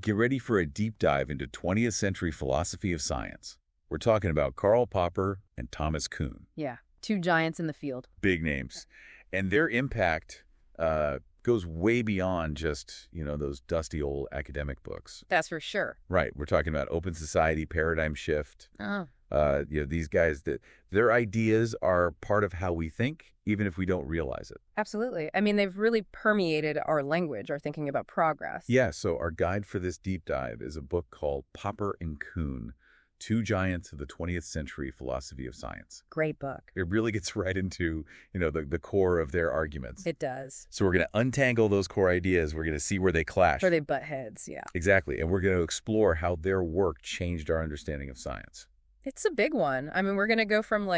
Get ready for a deep dive into 20th century philosophy of science. We're talking about Karl Popper and Thomas Kuhn. Yeah, two giants in the field. Big names. And their impact goes way beyond just, those dusty old academic books. That's for sure. Right. We're talking about open society, paradigm shift. Oh. These guys, their ideas are part of how we think, even if we don't realize it. Absolutely. I mean, they've really permeated our language, our thinking about progress. Yeah, so our guide for this deep dive is a book called Popper and Kuhn, Two Giants of the 20th Century Philosophy of Science. Great book. It really gets right into, the core of their arguments. It does. So we're going to untangle those core ideas. We're going to see where they clash. Where they butt heads, yeah. Exactly. And we're going to explore how their work changed our understanding of science. It's a big one. I mean, we're going to go from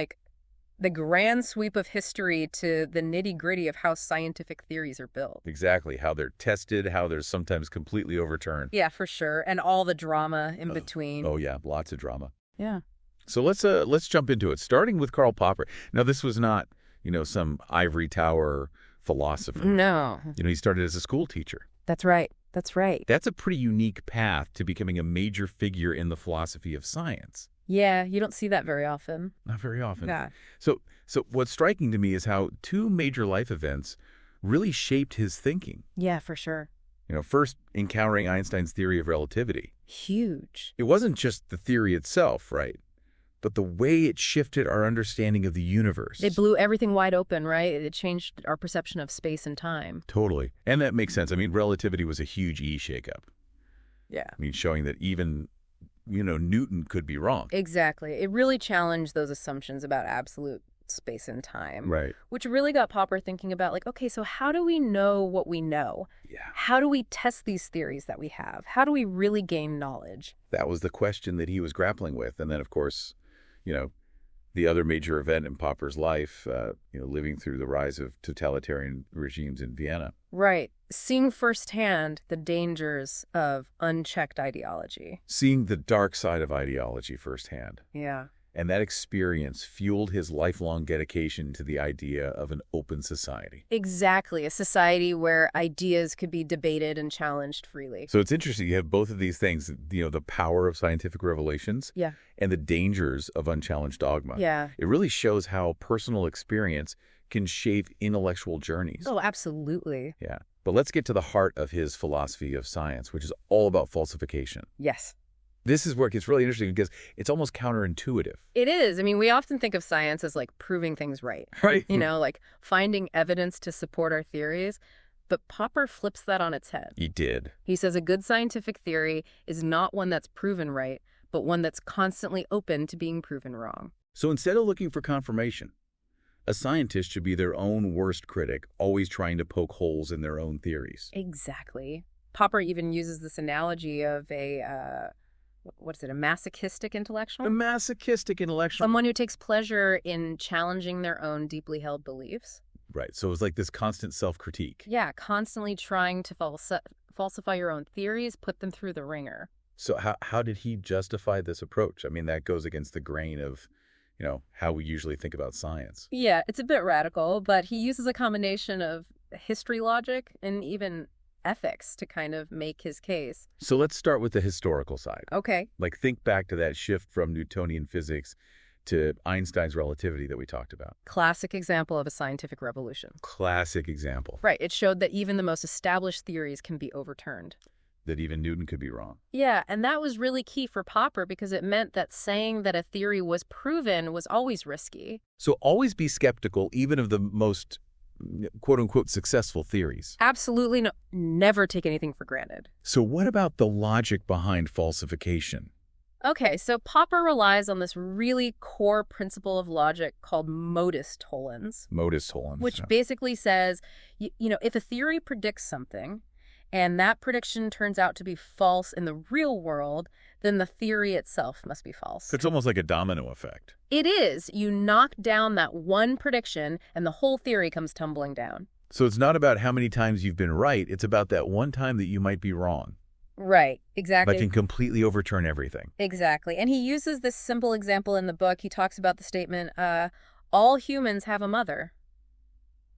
the grand sweep of history to the nitty-gritty of how scientific theories are built. Exactly. How they're tested, how they're sometimes completely overturned. Yeah, for sure. And all the drama in between. Oh, yeah. Lots of drama. Yeah. So let's jump into it, starting with Karl Popper. Now, this was not, some ivory tower philosopher. No. He started as a school teacher. That's right. That's right. That's a pretty unique path to becoming a major figure in the philosophy of science. Yeah, you don't see that very often. Not very often. Yeah. So what's striking to me is how two major life events really shaped his thinking. Yeah, for sure. First encountering Einstein's theory of relativity. Huge. It wasn't just the theory itself, right? But the way it shifted our understanding of the universe. It blew everything wide open, right? It changed our perception of space and time. Totally. And that makes sense. I mean, relativity was a huge shakeup. Yeah. I mean, showing that even Newton could be wrong. Exactly. It really challenged those assumptions about absolute space and time. Right. Which really got Popper thinking about okay, so how do we know what we know? Yeah. How do we test these theories that we have? How do we really gain knowledge? That was the question that he was grappling with. And then, of course, the other major event in Popper's life, living through the rise of totalitarian regimes in Vienna. Right. Seeing firsthand the dangers of unchecked ideology. Seeing the dark side of ideology firsthand. Yeah. And that experience fueled his lifelong dedication to the idea of an open society. Exactly. A society where ideas could be debated and challenged freely. So it's interesting. You have both of these things, the power of scientific revelations Yeah. and the dangers of unchallenged dogma. Yeah. It really shows how personal experience can shape intellectual journeys. Oh, absolutely. Yeah. But let's get to the heart of his philosophy of science, which is all about falsification. Yes. This is where it gets really interesting because it's almost counterintuitive. It is. I mean, we often think of science as proving things right. Right. Finding evidence to support our theories. But Popper flips that on its head. He did. He says a good scientific theory is not one that's proven right, but one that's constantly open to being proven wrong. So instead of looking for confirmation, a scientist should be their own worst critic, always trying to poke holes in their own theories. Exactly. Popper even uses this analogy of a masochistic intellectual? A masochistic intellectual. Someone who takes pleasure in challenging their own deeply held beliefs. Right. So it's like this constant self-critique. Yeah, constantly trying to falsify your own theories, put them through the ringer. So how did he justify this approach? I mean, that goes against the grain of, how we usually think about science. Yeah, it's a bit radical, but he uses a combination of history logic and even ethics to kind of make his case. So let's start with the historical side. Okay. Think back to that shift from Newtonian physics to Einstein's relativity that we talked about. Classic example of a scientific revolution. Classic example. Right. It showed that even the most established theories can be overturned. That even Newton could be wrong. Yeah, and that was really key for Popper because it meant that saying that a theory was proven was always risky. So always be skeptical, even of the most quote-unquote successful theories. Absolutely no. Never take anything for granted. So what about the logic behind falsification? Okay, so Popper relies on this really core principle of logic called modus tollens. Modus tollens. Which basically says, if a theory predicts something and that prediction turns out to be false in the real world, then the theory itself must be false. It's almost like a domino effect. It is. You knock down that one prediction and the whole theory comes tumbling down. So it's not about how many times you've been right. It's about that one time that you might be wrong. Right, exactly. That can completely overturn everything. Exactly. And he uses this simple example in the book. He talks about the statement, all humans have a mother.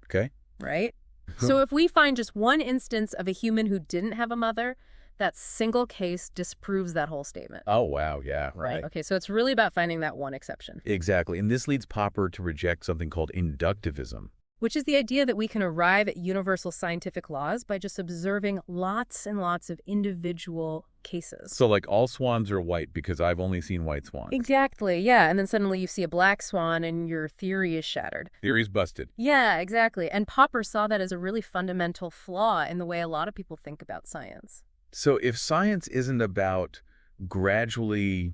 Okay. Right? So if we find just one instance of a human who didn't have a mother, That single case disproves that whole statement. Oh, wow. Yeah, right. Okay, so it's really about finding that one exception. Exactly. And this leads Popper to reject something called inductivism. Which is the idea that we can arrive at universal scientific laws by just observing lots and lots of individual cases. So like all swans are white because I've only seen white swans. Exactly, yeah. And then suddenly you see a black swan and your theory is shattered. Theory's busted. Yeah, exactly. And Popper saw that as a really fundamental flaw in the way a lot of people think about science. So if science isn't about gradually,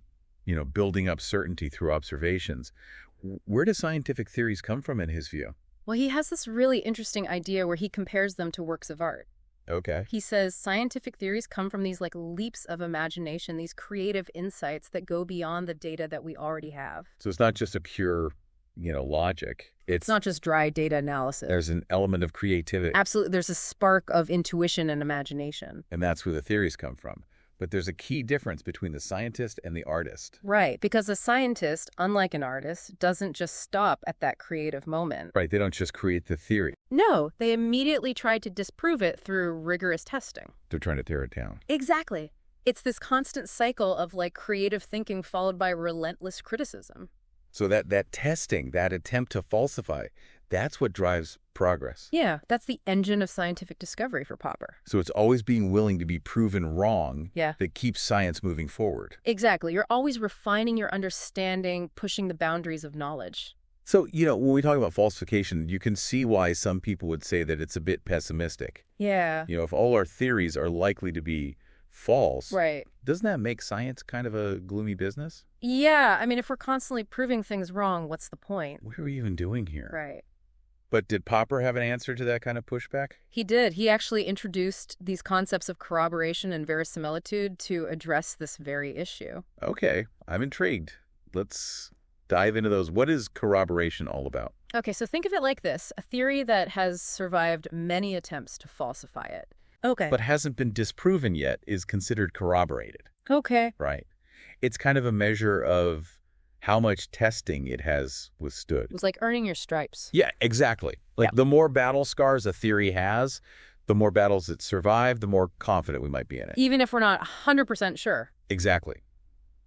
building up certainty through observations, where do scientific theories come from in his view? Well, he has this really interesting idea where he compares them to works of art. Okay. He says scientific theories come from these leaps of imagination, these creative insights that go beyond the data that we already have. So it's not just a pure, logic. It's not just dry data analysis. There's an element of creativity. Absolutely. There's a spark of intuition and imagination. And that's where the theories come from. But there's a key difference between the scientist and the artist. Right, because a scientist, unlike an artist, doesn't just stop at that creative moment. Right, they don't just create the theory. No, they immediately try to disprove it through rigorous testing. They're trying to tear it down. Exactly. It's this constant cycle of creative thinking followed by relentless criticism. So that testing, that attempt to falsify, that's what drives progress. Yeah, that's the engine of scientific discovery for Popper. So it's always being willing to be proven wrong that keeps science moving forward. Exactly. You're always refining your understanding, pushing the boundaries of knowledge. So, when we talk about falsification, you can see why some people would say that it's a bit pessimistic. Yeah. If all our theories are likely to be false, right, doesn't that make science kind of a gloomy business? Yeah. I mean, if we're constantly proving things wrong, what's the point? What are we even doing here? Right. But did Popper have an answer to that kind of pushback? He did. He actually introduced these concepts of corroboration and verisimilitude to address this very issue. Okay, I'm intrigued. Let's dive into those. What is corroboration all about? Okay, so think of it like this. A theory that has survived many attempts to falsify it. Okay. But hasn't been disproven yet is considered corroborated. Okay. Right. It's kind of a measure of how much testing it has withstood. It was like earning your stripes. Yeah, exactly. The more battle scars a theory has, the more battles it survived, the more confident we might be in it. Even if we're not 100% sure. Exactly.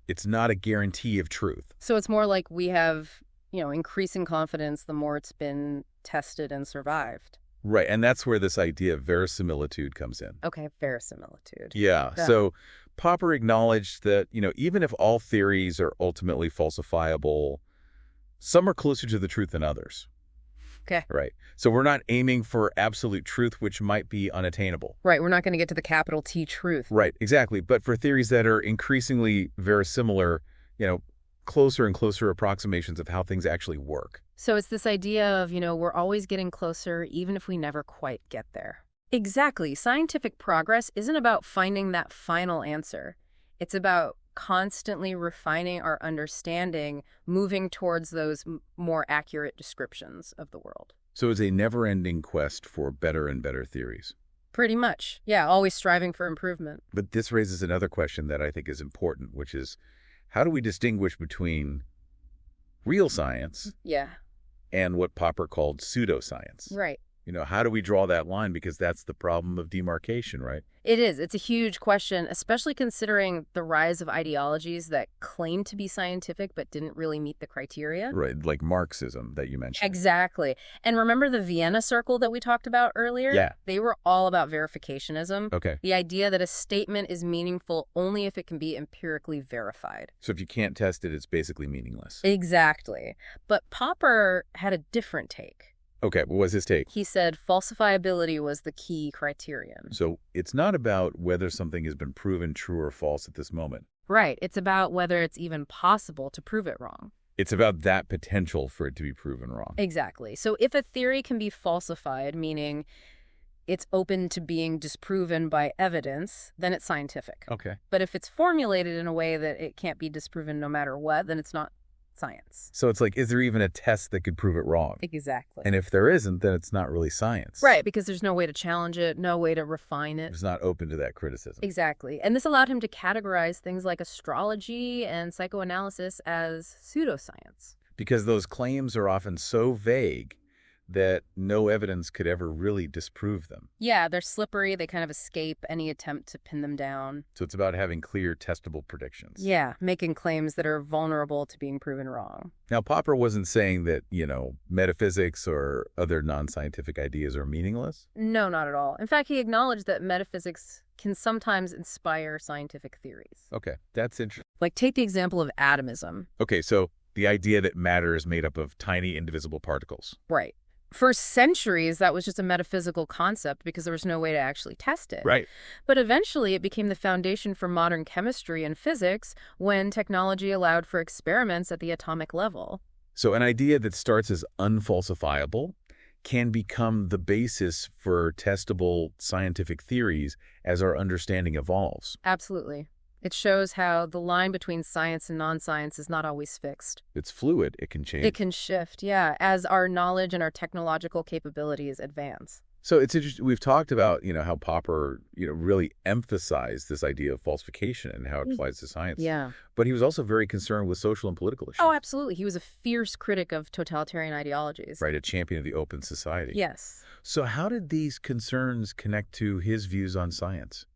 It's not a guarantee of truth. So it's more like we have, increasing confidence the more it's been tested and survived. Right, and that's where this idea of verisimilitude comes in. Okay, verisimilitude. Yeah, so Popper acknowledged that, even if all theories are ultimately falsifiable, some are closer to the truth than others. Okay. Right. So we're not aiming for absolute truth, which might be unattainable. Right, we're not going to get to the capital T truth. Right, exactly. But for theories that are increasingly verisimilar, closer and closer approximations of how things actually work. So it's this idea of, we're always getting closer, even if we never quite get there. Exactly. Scientific progress isn't about finding that final answer. It's about constantly refining our understanding, moving towards those more accurate descriptions of the world. So it's a never-ending quest for better and better theories. Pretty much. Yeah, always striving for improvement. But this raises another question that I think is important, which is, how do we distinguish between real science and what Popper called pseudoscience? Right. How do we draw that line? Because that's the problem of demarcation, right? It is. It's a huge question, especially considering the rise of ideologies that claim to be scientific but didn't really meet the criteria. Right, like Marxism that you mentioned. Exactly. And remember the Vienna Circle that we talked about earlier? Yeah. They were all about verificationism. Okay. The idea that a statement is meaningful only if it can be empirically verified. So if you can't test it, it's basically meaningless. Exactly. But Popper had a different take. Okay, what was his take? He said falsifiability was the key criterion. So it's not about whether something has been proven true or false at this moment. Right. It's about whether it's even possible to prove it wrong. It's about that potential for it to be proven wrong. Exactly. So if a theory can be falsified, meaning it's open to being disproven by evidence, then it's scientific. Okay. But if it's formulated in a way that it can't be disproven no matter what, then it's not science. So it's like, is there even a test that could prove it wrong? Exactly. And if there isn't, then it's not really science. Right, because there's no way to challenge it, no way to refine it. It's not open to that criticism. Exactly. And this allowed him to categorize things like astrology and psychoanalysis as pseudoscience. Because those claims are often so vague that no evidence could ever really disprove them. Yeah, they're slippery. They kind of escape any attempt to pin them down. So it's about having clear, testable predictions. Yeah, making claims that are vulnerable to being proven wrong. Now, Popper wasn't saying that, metaphysics or other non-scientific ideas are meaningless. No, not at all. In fact, he acknowledged that metaphysics can sometimes inspire scientific theories. Okay, that's interesting. Like, take the example of atomism. Okay, so the idea that matter is made up of tiny, indivisible particles. Right. For centuries, that was just a metaphysical concept because there was no way to actually test it. Right. But eventually, it became the foundation for modern chemistry and physics when technology allowed for experiments at the atomic level. So an idea that starts as unfalsifiable can become the basis for testable scientific theories as our understanding evolves. Absolutely. It shows how the line between science and non-science is not always fixed. It's fluid. It can change. It can shift, yeah, as our knowledge and our technological capabilities advance. So it's interesting. We've talked about, how Popper, really emphasized this idea of falsification and how it applies to science. Yeah. But he was also very concerned with social and political issues. Oh, absolutely. He was a fierce critic of totalitarian ideologies. Right, a champion of the open society. Yes. So how did these concerns connect to his views on science?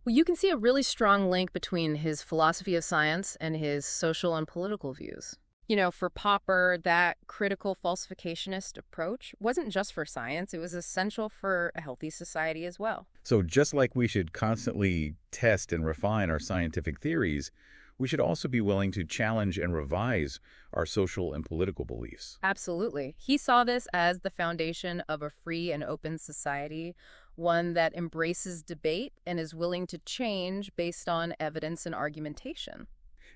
Well, you can see a really strong link between his philosophy of science and his social and political views. For Popper, that critical falsificationist approach wasn't just for science, it was essential for a healthy society as well. So just like we should constantly test and refine our scientific theories, we should also be willing to challenge and revise our social and political beliefs. Absolutely. He saw this as the foundation of a free and open society, one that embraces debate and is willing to change based on evidence and argumentation.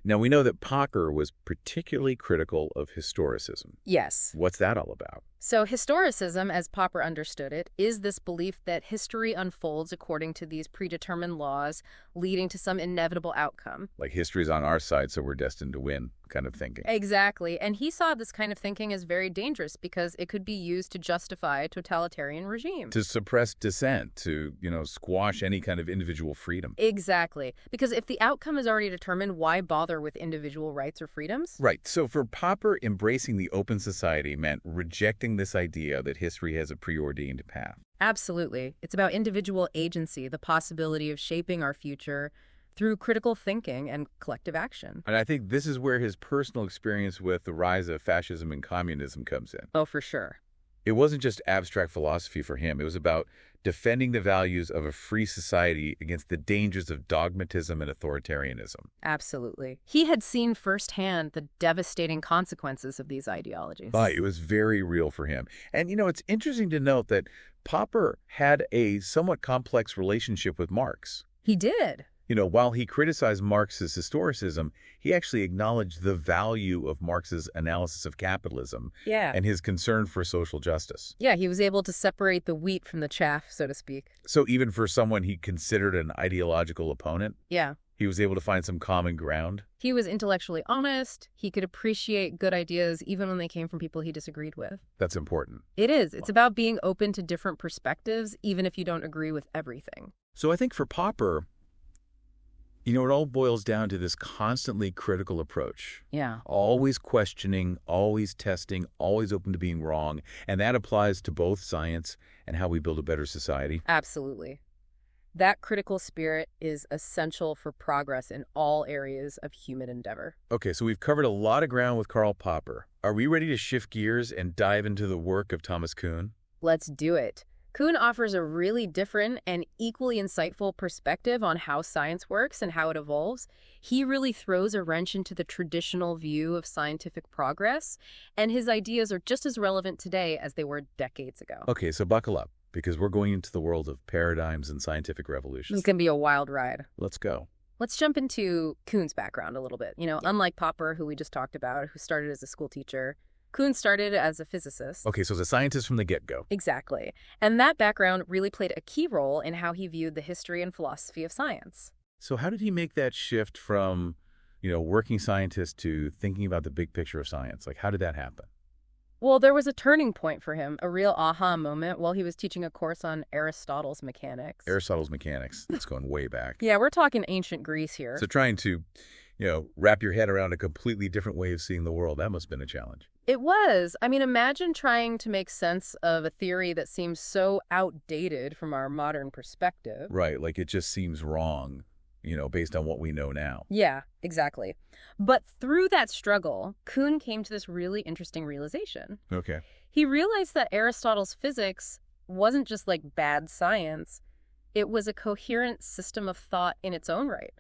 Now, we know that Popper was particularly critical of historicism. Yes. What's that all about? So historicism, as Popper understood it, is this belief that history unfolds according to these predetermined laws, leading to some inevitable outcome. Like history's on our side, so we're destined to win kind of thinking. Exactly. And he saw this kind of thinking as very dangerous because it could be used to justify a totalitarian regime. To suppress dissent, to, squash any kind of individual freedom. Exactly. Because if the outcome is already determined, why bother with individual rights or freedoms? Right. So for Popper, embracing the open society meant rejecting this idea that history has a preordained path. Absolutely. It's about individual agency, the possibility of shaping our future through critical thinking and collective action. And I think this is where his personal experience with the rise of fascism and communism comes in. Oh, for sure. It wasn't just abstract philosophy for him. It was about defending the values of a free society against the dangers of dogmatism and authoritarianism. Absolutely. He had seen firsthand the devastating consequences of these ideologies. Right. It was very real for him. And, it's interesting to note that Popper had a somewhat complex relationship with Marx. He did. While he criticized Marx's historicism, he actually acknowledged the value of Marx's analysis of capitalism and his concern for social justice. Yeah, he was able to separate the wheat from the chaff, so to speak. So even for someone he considered an ideological opponent, Yeah. he was able to find some common ground. He was intellectually honest. He could appreciate good ideas even when they came from people he disagreed with. That's important. It is. It's about being open to different perspectives, even if you don't agree with everything. So I think for Popper, it all boils down to this constantly critical approach. Yeah. Always questioning, always testing, always open to being wrong. And that applies to both science and how we build a better society. Absolutely. That critical spirit is essential for progress in all areas of human endeavor. Okay, so we've covered a lot of ground with Karl Popper. Are we ready to shift gears and dive into the work of Thomas Kuhn? Let's do it. Kuhn offers a really different and equally insightful perspective on how science works and how it evolves. He really throws a wrench into the traditional view of scientific progress, and his ideas are just as relevant today as they were decades ago. Okay, so buckle up, because we're going into the world of paradigms and scientific revolutions. It's going to be a wild ride. Let's go. Let's jump into Kuhn's background a little bit. Unlike Popper, who we just talked about, who started as a school teacher, Kuhn started as a physicist. Okay, so as a scientist from the get-go. Exactly. And that background really played a key role in how he viewed the history and philosophy of science. So how did he make that shift from, working scientist to thinking about the big picture of science? Like, how did that happen? Well, there was a turning point for him, a real aha moment while he was teaching a course on Aristotle's mechanics. Aristotle's mechanics. That's going way back. Yeah, we're talking ancient Greece here. So trying to wrap your head around a completely different way of seeing the world. That must have been a challenge. It was. I mean, imagine trying to make sense of a theory that seems so outdated from our modern perspective. Right, like it just seems wrong, based on what we know now. Yeah, exactly. But through that struggle, Kuhn came to this really interesting realization. Okay. He realized that Aristotle's physics wasn't just like bad science. It was a coherent system of thought in its own right.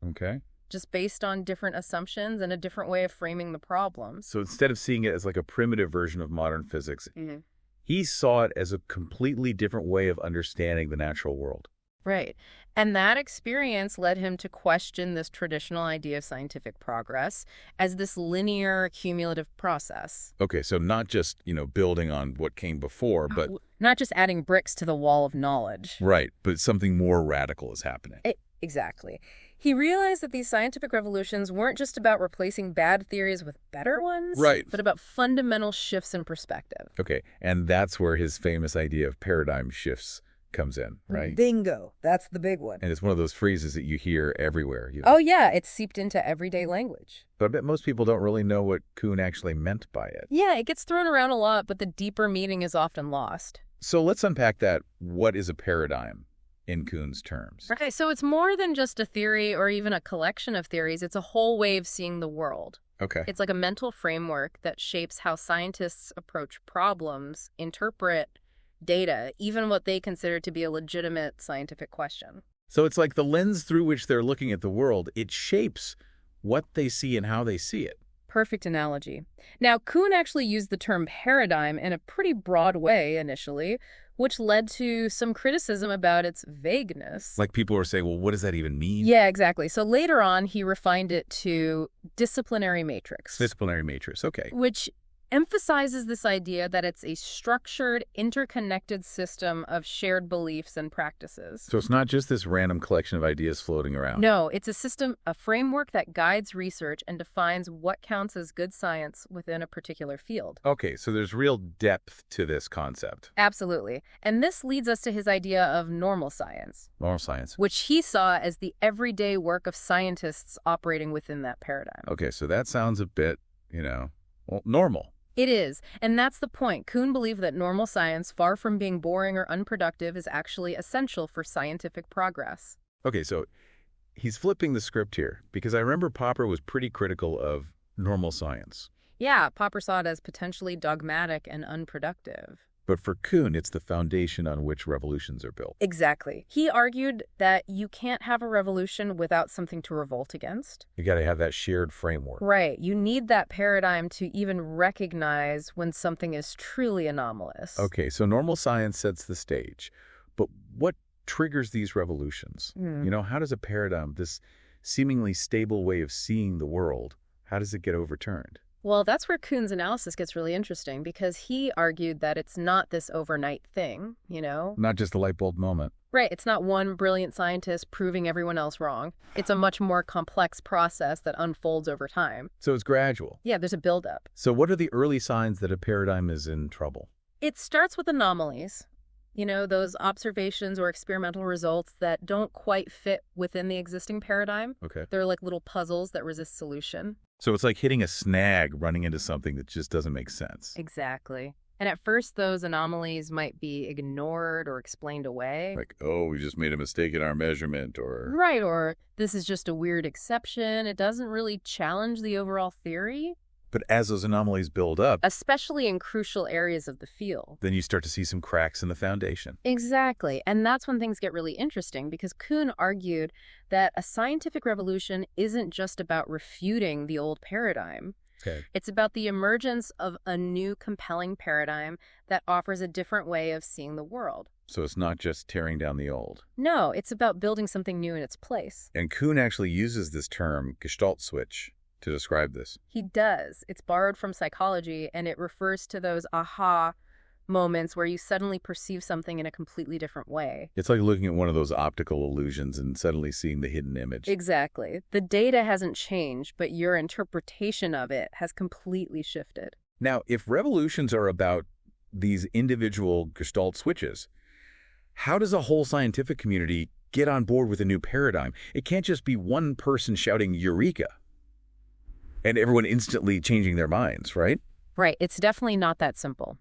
Okay. Just based on different assumptions and a different way of framing the problems. So instead of seeing it as like a primitive version of modern physics, Mm-hmm. he saw it as a completely different way of understanding the natural world. Right. And that experience led him to question this traditional idea of scientific progress as this linear, cumulative process. Okay, so not just, building on what came before, but... Not just adding bricks to the wall of knowledge. Right, but something more radical is happening. Exactly. He realized that these scientific revolutions weren't just about replacing bad theories with better ones, right, but about fundamental shifts in perspective. Okay, and that's where his famous idea of paradigm shifts comes in, right? Bingo. That's the big one. And it's one of those phrases that you hear everywhere. Oh, yeah. It's seeped into everyday language. But I bet most people don't really know what Kuhn actually meant by it. Yeah, it gets thrown around a lot, but the deeper meaning is often lost. So let's unpack that. What is a paradigm in Kuhn's terms? Okay, so it's more than just a theory or even a collection of theories. It's a whole way of seeing the world. Okay. It's like a mental framework that shapes how scientists approach problems, interpret data, even what they consider to be a legitimate scientific question. So it's like the lens through which they're looking at the world. It shapes what they see and how they see it. Perfect analogy. Now, Kuhn actually used the term paradigm in a pretty broad way initially, which led to some criticism about its vagueness. Like people were saying, well, what does that even mean? Yeah, exactly. So later on, he refined it to disciplinary matrix. Disciplinary matrix, okay. Which emphasizes this idea that it's a structured, interconnected system of shared beliefs and practices. So it's not just this random collection of ideas floating around. No, it's a system, a framework that guides research and defines what counts as good science within a particular field. Okay, so there's real depth to this concept. Absolutely. And this leads us to his idea of normal science. Normal science. Which he saw as the everyday work of scientists operating within that paradigm. Okay, so that sounds a bit, normal. It is, and that's the point. Kuhn believed that normal science, far from being boring or unproductive, is actually essential for scientific progress. Okay, so he's flipping the script here, because I remember Popper was pretty critical of normal science. Yeah, Popper saw it as potentially dogmatic and unproductive. But for Kuhn, it's the foundation on which revolutions are built. Exactly. He argued that you can't have a revolution without something to revolt against. You got to have that shared framework. Right. You need that paradigm to even recognize when something is truly anomalous. Okay, so normal science sets the stage. But what triggers these revolutions? How does a paradigm, this seemingly stable way of seeing the world, how does it get overturned? Well, that's where Kuhn's analysis gets really interesting, because he argued that it's not this overnight thing, Not just a light bulb moment. Right. It's not one brilliant scientist proving everyone else wrong. It's a much more complex process that unfolds over time. So it's gradual. Yeah, there's a buildup. So what are the early signs that a paradigm is in trouble? It starts with anomalies. Those observations or experimental results that don't quite fit within the existing paradigm. Okay. They're like little puzzles that resist solution. So it's like hitting a snag, running into something that just doesn't make sense. Exactly. And at first, those anomalies might be ignored or explained away. Like, oh, we just made a mistake in our measurement, or... Right, or this is just a weird exception. It doesn't really challenge the overall theory. But as those anomalies build up, especially in crucial areas of the field, then you start to see some cracks in the foundation. Exactly. And that's when things get really interesting, because Kuhn argued that a scientific revolution isn't just about refuting the old paradigm. Okay. It's about the emergence of a new compelling paradigm that offers a different way of seeing the world. So it's not just tearing down the old. No, it's about building something new in its place. And Kuhn actually uses this term, Gestalt switch, to describe this. He does. It's borrowed from psychology, and it refers to those aha moments where you suddenly perceive something in a completely different way. It's like looking at one of those optical illusions and suddenly seeing the hidden image. Exactly. The data hasn't changed, but your interpretation of it has completely shifted. Now, if revolutions are about these individual Gestalt switches, how does a whole scientific community get on board with a new paradigm? It can't just be one person shouting Eureka. And everyone instantly changing their minds, right? Right, it's definitely not that simple.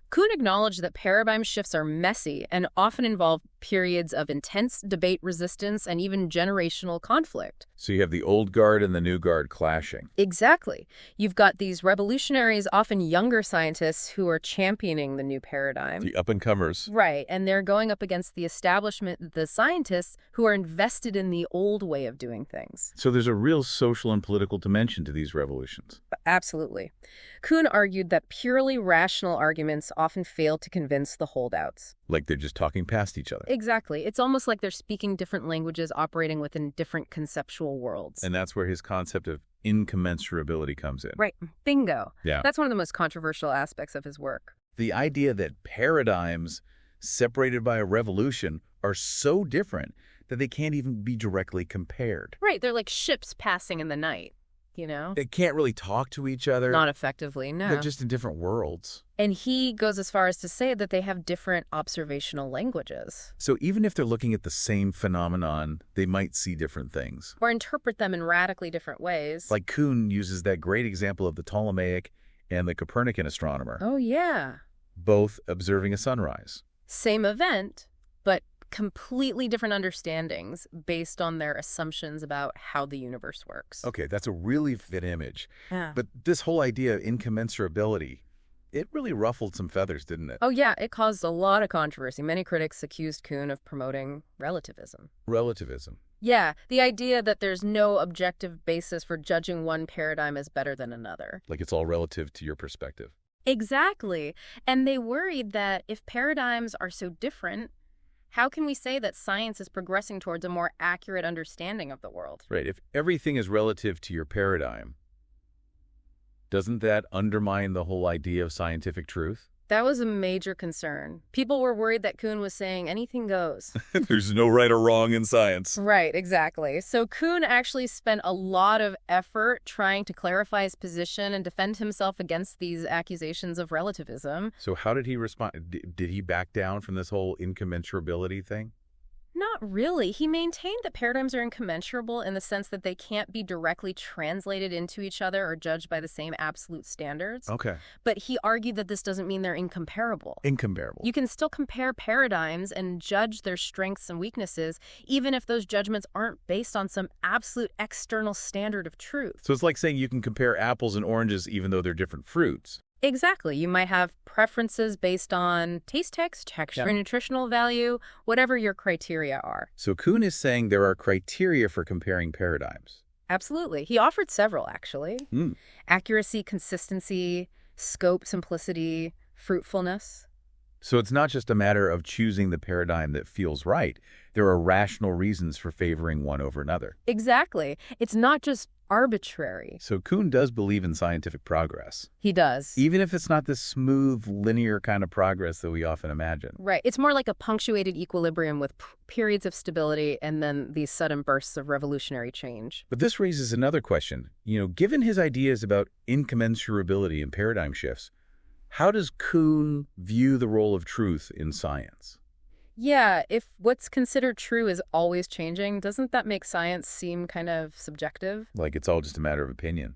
Kuhn acknowledged that paradigm shifts are messy and often involve periods of intense debate resistance and even generational conflict. So you have the old guard and the new guard clashing. Exactly. You've got these revolutionaries, often younger scientists, who are championing the new paradigm. The up-and-comers. Right, and they're going up against the establishment, the scientists who are invested in the old way of doing things. So there's a real social and political dimension to these revolutions. Absolutely. Kuhn argued that purely rational arguments often fail to convince the holdouts. Like they're just talking past each other. Exactly. It's almost like they're speaking different languages operating within different conceptual worlds. And that's where his concept of incommensurability comes in. Right. Bingo. Yeah. That's one of the most controversial aspects of his work. The idea that paradigms separated by a revolution are so different that they can't even be directly compared. Right. They're like ships passing in the night, you know? They can't really talk to each other. Not effectively, no. They're just in different worlds. And he goes as far as to say that they have different observational languages. So even if they're looking at the same phenomenon, they might see different things. Or interpret them in radically different ways. Like Kuhn uses that great example of the Ptolemaic and the Copernican astronomer, Oh, yeah. both observing a sunrise. Same event, but completely different understandings based on their assumptions about how the universe works. Okay, that's a really fit image. Yeah. But this whole idea of incommensurability, it really ruffled some feathers, didn't it? Oh, yeah, it caused a lot of controversy. Many critics accused Kuhn of promoting relativism. Relativism. Yeah, the idea that there's no objective basis for judging one paradigm as better than another. Like it's all relative to your perspective. Exactly. And they worried that if paradigms are so different, how can we say that science is progressing towards a more accurate understanding of the world? Right. If everything is relative to your paradigm, doesn't that undermine the whole idea of scientific truth? That was a major concern. People were worried that Kuhn was saying anything goes. There's no right or wrong in science. Right, exactly. So Kuhn actually spent a lot of effort trying to clarify his position and defend himself against these accusations of relativism. So how did he respond? Did he back down from this whole incommensurability thing? Not really. He maintained that paradigms are incommensurable in the sense that they can't be directly translated into each other or judged by the same absolute standards. Okay. But he argued that this doesn't mean they're incomparable. Incomparable. You can still compare paradigms and judge their strengths and weaknesses, even if those judgments aren't based on some absolute external standard of truth. So it's like saying you can compare apples and oranges even though they're different fruits. Exactly. You might have preferences based on taste, texture, nutritional value, whatever your criteria are. So Kuhn is saying there are criteria for comparing paradigms. Absolutely. He offered several, actually. Accuracy, consistency, scope, simplicity, fruitfulness. So it's not just a matter of choosing the paradigm that feels right. There are rational reasons for favoring one over another. Exactly. It's not just arbitrary. So Kuhn does believe in scientific progress. He does. Even if it's not this smooth, linear kind of progress that we often imagine. Right. It's more like a punctuated equilibrium with periods of stability and then these sudden bursts of revolutionary change. But this raises another question. Given his ideas about incommensurability and paradigm shifts, how does Kuhn view the role of truth in science? Yeah, if what's considered true is always changing, doesn't that make science seem kind of subjective? Like it's all just a matter of opinion.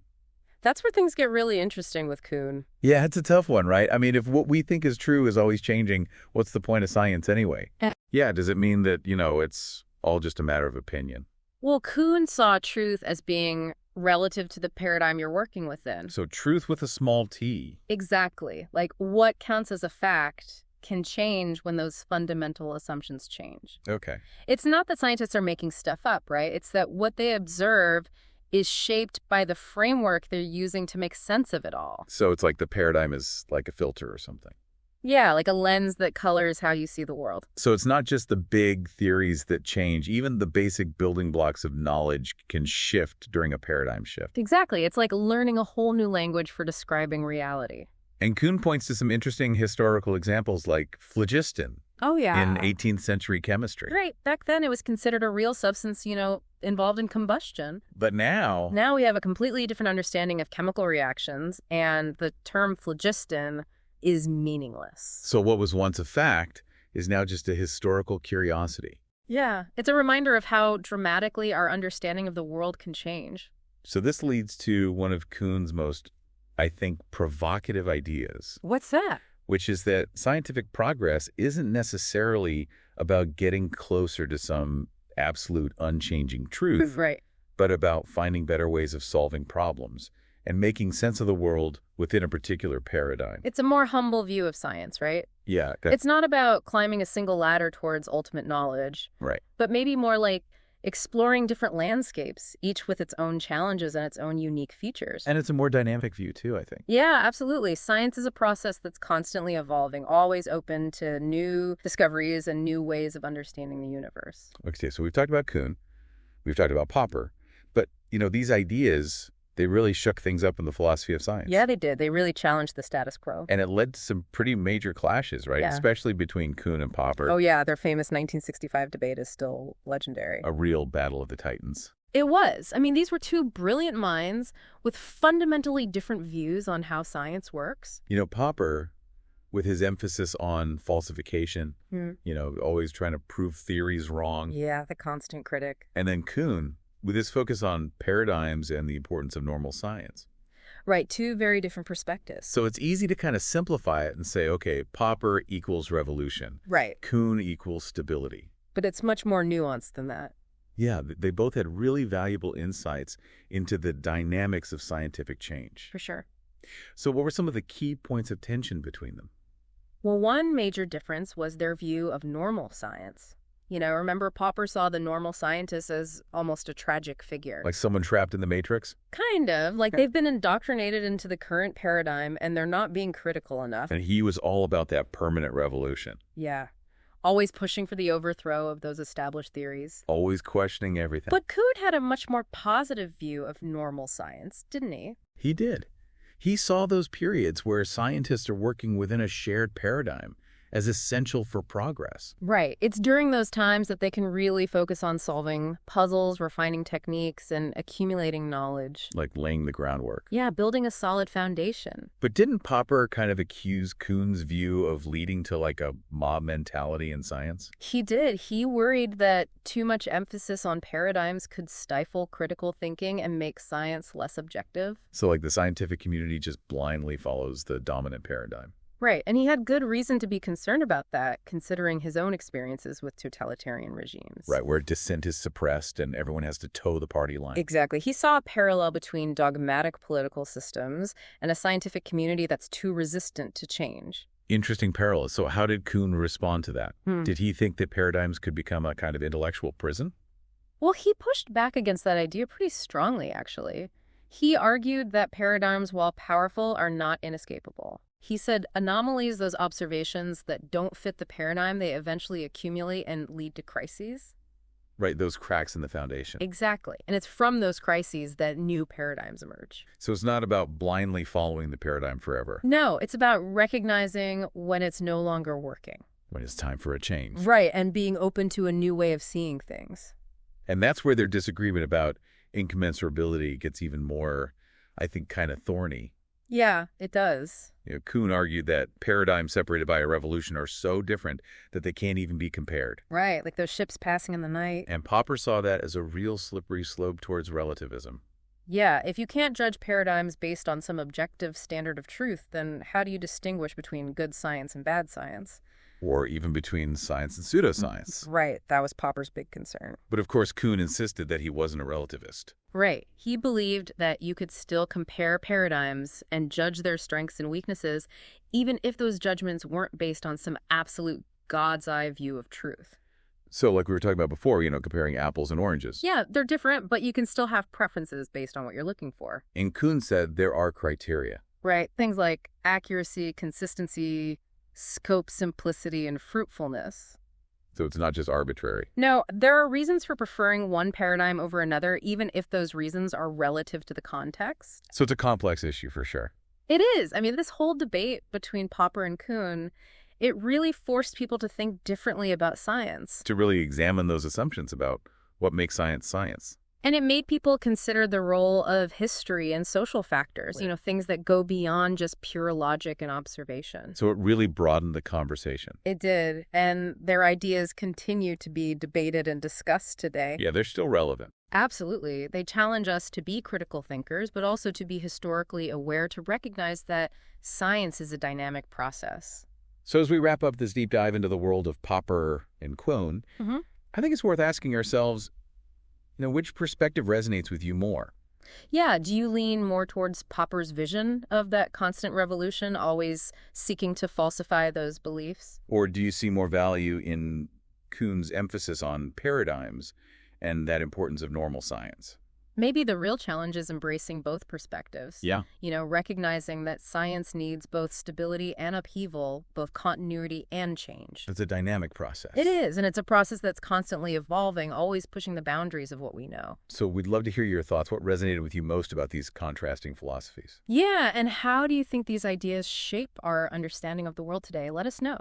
That's where things get really interesting with Kuhn. Yeah, it's a tough one, right? I mean, if what we think is true is always changing, what's the point of science anyway? Yeah, does it mean that, it's all just a matter of opinion? Well, Kuhn saw truth as being relative to the paradigm you're working within. So truth with a small t. Exactly. Like what counts as a fact can change when those fundamental assumptions change. Okay. It's not that scientists are making stuff up, right? It's that what they observe is shaped by the framework they're using to make sense of it all. So it's like the paradigm is like a filter or something. Yeah, like a lens that colors how you see the world. So it's not just the big theories that change. Even the basic building blocks of knowledge can shift during a paradigm shift. Exactly. It's like learning a whole new language for describing reality. And Kuhn points to some interesting historical examples like phlogiston. Oh, yeah. In 18th century chemistry. Right. Back then, it was considered a real substance, involved in combustion. But now... Now we have a completely different understanding of chemical reactions, and the term phlogiston is meaningless. So what was once a fact is now just a historical curiosity. Yeah. It's a reminder of how dramatically our understanding of the world can change. So this leads to one of Kuhn's most, I think, provocative ideas, What's that? which is that scientific progress isn't necessarily about getting closer to some absolute unchanging truth, Right. but about finding better ways of solving problems and making sense of the world within a particular paradigm. It's a more humble view of science, right? Yeah, It's not about climbing a single ladder towards ultimate knowledge, right. but maybe more like exploring different landscapes, each with its own challenges and its own unique features. And it's a more dynamic view, too, I think. Yeah, absolutely. Science is a process that's constantly evolving, always open to new discoveries and new ways of understanding the universe. Okay, so we've talked about Kuhn, we've talked about Popper, but, these ideas, they really shook things up in the philosophy of science. Yeah, they did. They really challenged the status quo. And it led to some pretty major clashes, right? Yeah. Especially between Kuhn and Popper. Oh, yeah, their famous 1965 debate is still legendary. A real battle of the titans. It was. I mean, these were two brilliant minds with fundamentally different views on how science works. Popper, with his emphasis on falsification, always trying to prove theories wrong. Yeah, the constant critic. And then Kuhn, with his focus on paradigms and the importance of normal science. Right, two very different perspectives. So it's easy to kind of simplify it and say, okay, Popper equals revolution. Right. Kuhn equals stability. But it's much more nuanced than that. Yeah, they both had really valuable insights into the dynamics of scientific change. For sure. So what were some of the key points of tension between them? Well, one major difference was their view of normal science. Remember Popper saw the normal scientist as almost a tragic figure. Like someone trapped in the Matrix? Kind of. Like they've been indoctrinated into the current paradigm and they're not being critical enough. And he was all about that permanent revolution. Yeah. Always pushing for the overthrow of those established theories. Always questioning everything. But Kuhn had a much more positive view of normal science, didn't he? He did. He saw those periods where scientists are working within a shared paradigm as essential for progress. Right. It's during those times that they can really focus on solving puzzles, refining techniques, and accumulating knowledge. Like laying the groundwork. Yeah, building a solid foundation. But didn't Popper kind of accuse Kuhn's view of leading to like a mob mentality in science? He did. He worried that too much emphasis on paradigms could stifle critical thinking and make science less objective. So like the scientific community just blindly follows the dominant paradigm. Right, and he had good reason to be concerned about that, considering his own experiences with totalitarian regimes. Right, where dissent is suppressed and everyone has to toe the party line. Exactly. He saw a parallel between dogmatic political systems and a scientific community that's too resistant to change. Interesting parallel. So how did Kuhn respond to that? Did he think that paradigms could become a kind of intellectual prison? Well, he pushed back against that idea pretty strongly, actually. He argued that paradigms, while powerful, are not inescapable. He said anomalies, those observations that don't fit the paradigm, they eventually accumulate and lead to crises. Right, those cracks in the foundation. Exactly. And it's from those crises that new paradigms emerge. So it's not about blindly following the paradigm forever. No, it's about recognizing when it's no longer working. When it's time for a change. Right, and being open to a new way of seeing things. And that's where their disagreement about incommensurability gets even more, I think, kind of thorny. Yeah, it does. Kuhn argued that paradigms separated by a revolution are so different that they can't even be compared. Right, like those ships passing in the night. And Popper saw that as a real slippery slope towards relativism. Yeah, if you can't judge paradigms based on some objective standard of truth, then how do you distinguish between good science and bad science? Or even between science and pseudoscience. Right, that was Popper's big concern. But of course, Kuhn insisted that he wasn't a relativist. Right. He believed that you could still compare paradigms and judge their strengths and weaknesses, even if those judgments weren't based on some absolute God's eye view of truth. So like we were talking about before, comparing apples and oranges. Yeah, they're different, but you can still have preferences based on what you're looking for. And Kuhn said there are criteria. Right. Things like accuracy, consistency, scope, simplicity, and fruitfulness. So it's not just arbitrary. No, there are reasons for preferring one paradigm over another, even if those reasons are relative to the context. So it's a complex issue for sure. It is. I mean, this whole debate between Popper and Kuhn, it really forced people to think differently about science. To really examine those assumptions about what makes science science. And it made people consider the role of history and social factors, things that go beyond just pure logic and observation. So it really broadened the conversation. It did, and their ideas continue to be debated and discussed today. Yeah, they're still relevant. Absolutely. They challenge us to be critical thinkers, but also to be historically aware, to recognize that science is a dynamic process. So as we wrap up this deep dive into the world of Popper and Kuhn, I think it's worth asking ourselves, which perspective resonates with you more? Yeah, do you lean more towards Popper's vision of that constant revolution, always seeking to falsify those beliefs? Or do you see more value in Kuhn's emphasis on paradigms and that importance of normal science? Maybe the real challenge is embracing both perspectives. Yeah. Recognizing that science needs both stability and upheaval, both continuity and change. It's a dynamic process. It is, and it's a process that's constantly evolving, always pushing the boundaries of what we know. So we'd love to hear your thoughts. What resonated with you most about these contrasting philosophies? Yeah, and how do you think these ideas shape our understanding of the world today? Let us know.